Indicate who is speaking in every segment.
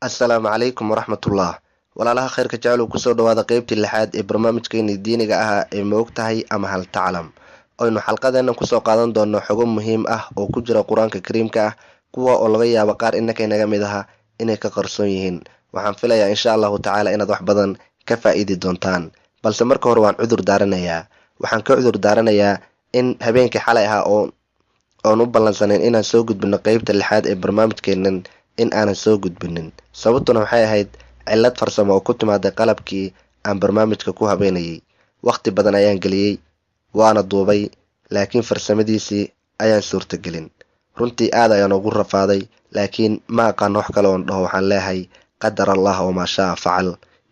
Speaker 1: Assalaamu calaykum waraxmatullah. Walaalaha khayrka jecel ku soo dhawaada qaybtii lixaad ee barnaamijkeeni diiniga ah ee ma ogtahay ama hal taclam. Aynu xalqadeena kusoo qaadan doono xogo muhiim ah oo ku jira qur-aanka kariimka ah, kuwa oo laga yaabo qaar innaka inaga mid aha inay ka qarsoon yihiin. Waxaan filayaa insha allahu tacaala inaad wax badan ka faa'iidi doontaan. Balse marka hore waan cudur daaranayaa. Waxaan ka cudur daaranayaa in habeenkii xalay ahaa oon u ballansanayn inaan soo gudbino qaybta lixaad ee barnaamijkeenan in aanan soo gudbinin. Sababtuna waxay ahayd cillad farsamo oo ku timaaday qalabkii aan barnaamijka ku habeenayay. Waqti badan ayaan geliyey, waana duubay, laakiin farsamadiisii ayaan suurtagelin. Runtii aad ayaan ugu rafaaday, laakiin ma aqaan wax kale oon dhaho. Waxaan leeyahay qadar allah oo maa shaa facal,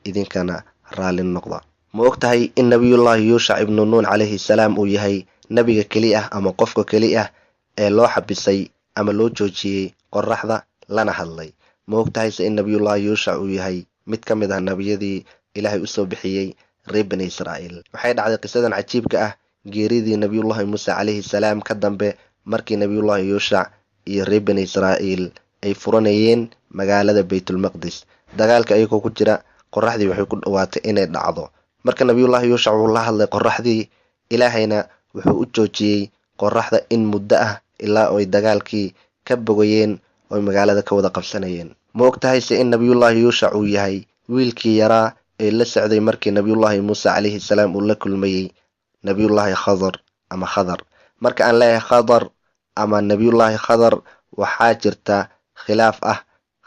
Speaker 1: idinkana raalli noqda. Ma ogtahay in nabiyullaahi yuushac ibnu nuun calayhi salaam uu yahay nabiga keli ah ama qofka keli ah ee loo xabisay ama loo joojiyey qoraxda lana hadlay? Ma ogtahayse in nabiyullaahi yuushac uu yahay mid ka mid ah nebiyadii ilaahay usoo bixiyey reer bani israa'iil? Waxay dhacday qisadan cajiibka ah geeridii nabiyullaahi muuse calayhi salaam ka dambe markii nabiyullaahi yuushac iyo reer bani israa'iil ay furanayeen magaalada baytulmaqdis. Dagaalka ayagoo ku jira, qoraxdii waxay ku dhawaatay inay dhacdo. Marka nabiyullaahi yuushac wuu la hadlay qoraxdii, ilaahayna wuxuu u joojiyey qoraxda in muddo ah ilaa ay dagaalkii ka bogayeen oy magaalada ka wada qabsanayeen. Ma ogtahayse in nabiyullaahi yuushac uu yahay wiilkii yaraa ee la socday markii nabiyullaahi muuse calayhi salaam uu la kulmayey nabiyullaahi khadar. Marka aan leeyahay khadar ama nabiyullaahi khadar, waxaa jirta khilaaf ah,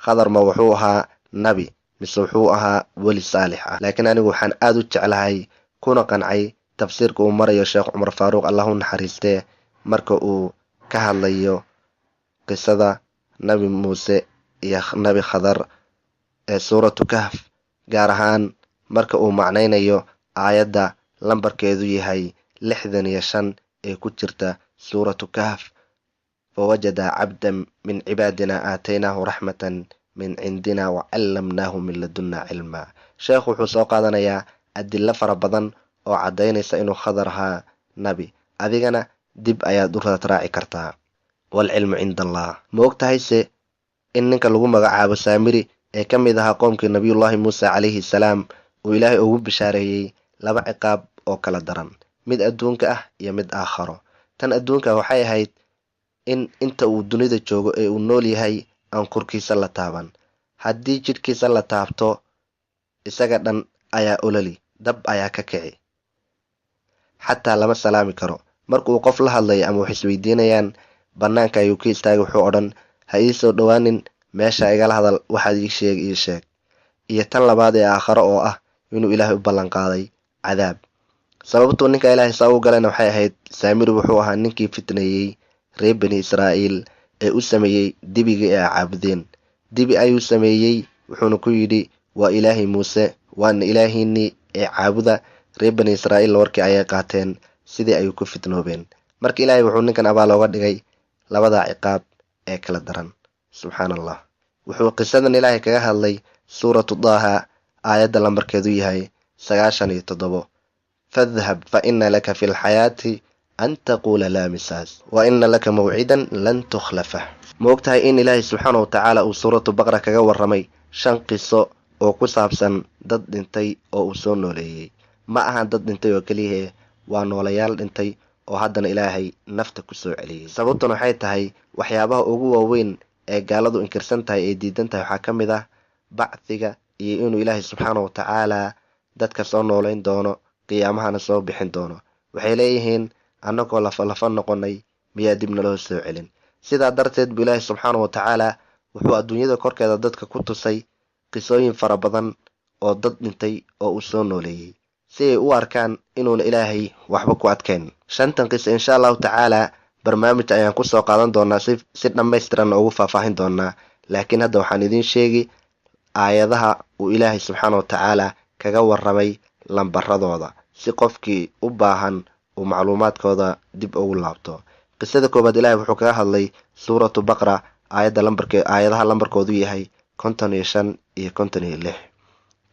Speaker 1: khadar ma wuxuu ahaa nabi mise wuxuu ahaa weli saalix ah? Laakiin anigu waxaan aad u jeclahay kuna qancay tafsiirka uu marayo sheekh cumar faaruuq, allahu naxariistee, marka uu ka hadlayo qisada nabi muuse iyo nabi khadar ee suuratu kahf, gaar ahaan marka uu macnaynayo aayadda lambarkeedu yahay 65 ee ku jirta suuratu kahf: fawajada cabdan min cibaadina aataynaahu raxmatan min cindina wacallamnaahu min ladunna cilma. Sheekhu wuxuu soo qaadanayaa adilo fara badan oo caddaynaysa inuu khadar ahaa nabi. Adigana dib ayaad u raadraaci kartaa. Waalcilmu cinda allah. Ma ogtahayse in ninka lagu magacaabo saamiri ee ka mid ahaa qoomkii nabiyullaahi muuse calayhi salaam uu ilaahay ugu bishaareeyey 2 ciqaab oo kala daran, mid adduunka ah iyo mid aakharo. Tan adduunka waxay ahayd in inta uu dunida joogo ee uu nool yahay aan korkiisa la taaban. Haddii jidhkiisa la taabto, isaga dhan ayaa ololi, dab ayaa ka kici, xataa lama salaami karo. Markuu qof la hadlayo ama wax isweydiinayaan, bannaanka ayuu ka istaagay, wuxuu odhan, ha ii soo dhowaanin, meesha igala hadal, waxaad ii sheeg. Iyo tan labaad ee aakharo oo ah inuu ilaahay u ballanqaaday cadaab. Sababtuu ninka ilaahay saa u galayna waxay ahayd, saamiri wuxuu ahaa ninkii fitneeyey reer bani israa'iil ee u sameeyey dibigii ay caabudeen. Dibi ayuu sameeyey, wuxuuna ku yidhi, waa ilaahay muuse, waana ilaahiinii ee caabuda. reer bani israa'iil warkii ayay qaateen, sidii ayuu ku fitnoobeen. Marka ilaahay wuxuu ninkan abaal ooga dhigay 2 ciqaab ee kala daran. subxaan allah. Wuxuu qisadan ilaahay kaga hadlay suuratu daaha, aayadda lambarkeedu yahay 97: fadhhab fa ina laka fi lxayaati an taquula laa misaas wa ina laka mawcidan lan tukhlafah. Ma ogtahay in ilaahay subxaana wa tacaala uu suuratu baqra kaga warramay 5 qiso oo ku saabsan dad dhintay oo uu soo nooleeyey? Ma ahan dad dhintay oo keliya, waa noolayaal dhintay oo haddana ilaahay nafta ku soo celiyey. Sababtuna waxay tahay waxyaabaha ugu waaweyn ee gaaladu inkirsan tahay ee diidan tahay waxaa ka mid ah bacdiga iyo inuu ilaahay subxaana wa tacaala dadka soo noolayn doono, qiyaamahana soo bixin doono. Waxay leeyihiin, annagoo lafa noqonay miyaa dib naloo soo celin? Sidaa darteed buu ilaahay subxaana wa tacaala wuxuu adduunyada korkeeda dadka ku tusay qisooyin fara badan oo dad dhintay oo uu soo nooleeyey, si ay u arkaan inuuna ilaahay waxba ku adkayn. 5tan qiso insha allahu tacaala barnaamij ayaan kusoo qaadan doonaa, si dhammaystiran ugu faahfaahin doonaa. Laakiin hadda waxaan idiin sheegi aayadaha uu ilaahay subxaana wa tacaala kaga warramay lambaradooda, si qofkii u baahan uu macluumaadkooda dib ugu laabto. Qisada koobaad ilaahay wuxuu kaga hadlay suuratu baqra, aayadaha lambarkoodu yahay 55 iyo 56.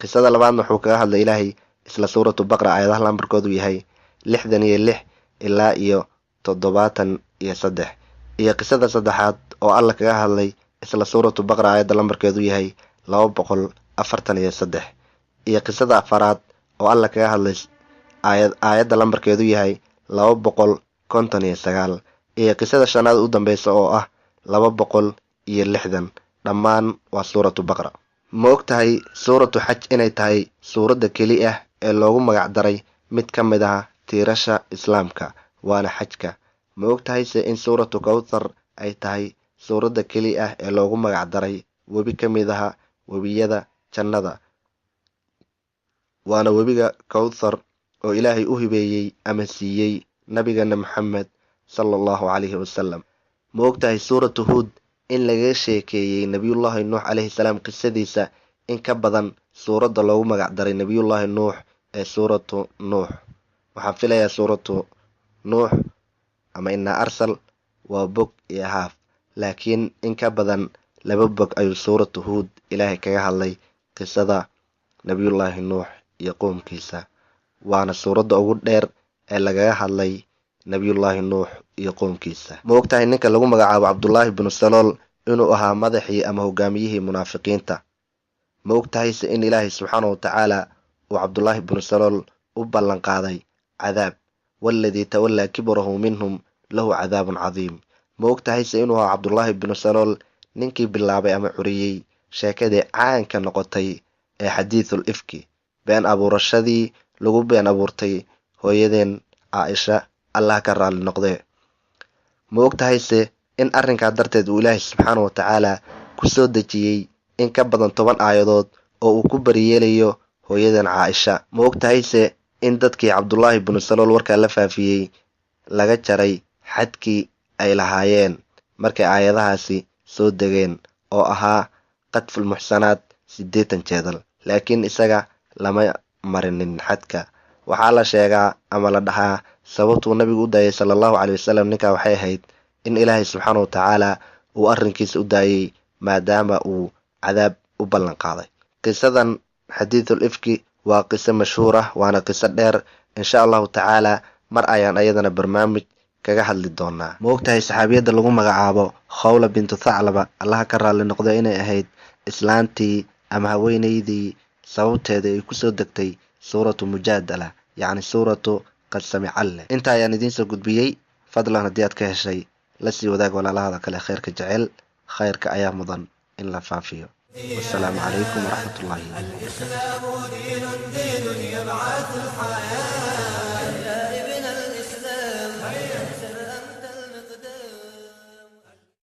Speaker 1: Qisada labaadna wuxuu kaga hadlay ilaahay isla suuratu baqra, aayadaha lambarkoodu yahay 66 ilaa iyo 73. Iyo qisada saddexaad oo alla kaga hadlay isla suuratu baqra, aayadda lambarkeedu yahay 243 iyo qisada afaraad oo alla kaga hadlay aayadda lambarkeedu yahay 259 iyo qisada shanaad u dambeysa oo ah 260. dhammaan waa suuratu baqara. ma ogtahay suuratu xaj inay tahay suuradda keli ah ee loogu magac daray mid ka mid ah tiirasha islaamka waana xajka? ma ogtahayse in suuratu kawthar ay tahay suuradda keli ah ee loogu magac daray webi ka mid aha webiyada jannada waana webiga kawthar oo ilaahay u hibeeyey ama siiyey nabigeena maxamed sallallahu calayhi wasalam? ma ogtahay suuratu huud in laga sheekeeyey nebiyullaahi nuux calayhi salaam qisadiisa in ka badan suuradda loogu magac daray nebiyullaahi nuux ee suuratu nuux? waxaan filayaa suuratu nuux ama innaa arsal waa bog iyo haaf, laakiin in ka badan 2 bog ayuu suuratu huud ilaahay kaga hadlay qisada nebiyullaahi nuux iyo qoomkiisa. waana suuradda ugu dheer ee lagaga hadlay nebiyullaahi nuux iyo qoomkiisa. ma ogtahay ninka lagu magacaabo cabdullaahi binu salool inuu ahaa madaxii ama hogaamiyihii munaafiqiinta? ma ogtahayse in ilaahay subxaanahu watacaala uu cabdullaahi binu salool u ballan qaaday cadaab, waaladii tawallaa kibrahu minhum lahu cadaabun cadiim? ma ogtahayse inuu ahaa cabdullaahi binu salool ninkii bilaabay ama curiyey sheekadii caanka noqotay ee xadiithul ifki, been abuurashadii lagu been abuurtay hooyadeen caaisha, allah ka raalli noqdee? ma ogtahayse in arrinkaa darteed uu ilaahay subxaanahu watacaala ku soo dejiyey in ka badan 10 aayadood oo uu ku bariyeelayo hooyadeen caaisha? ma ogtahayse in dadkii cabdullaahi binu salool warkaa la faafiyey laga jaray xadkii ay lahaayeen markay aayadahaasi soo degeen oo ahaa qadful muxsanaad 80 jeedal, laakiin isaga lama marinin xadka? waxaa la sheegaa ama la dhahaa sababtuu nabigu u daayay sallallahu calayhi wasalam ninkaa waxay ahayd in ilaahay subxaanahu watacaala uu arrinkiisa u daayey maadaama uu cadaab u ballan qaaday. qisadan xadiithul ifki waa qiso mashhuur ah, waana qiso dheer. insha allahu tacaala mar ayaan ayadana barnaamij kaga hadli doonaa. ma ogtahay saxaabiyadda lagu magacaabo khawla bintu thaclaba, allaha ka raalli noqdo, inay ahayd islaantii ama haweenaydii sababteeda ay kusoo degtay suuratu mujaadala, yacni suuratu qad samica alleh. inta ayaan idiinsoo gudbiyey. fadlan haddii aad ka heshay la sii wadaag walaalahada kale khayrka jecel. khayrka ayaa mudan in la faafiyo. wasalaamu calaykum waraxmatullaahi.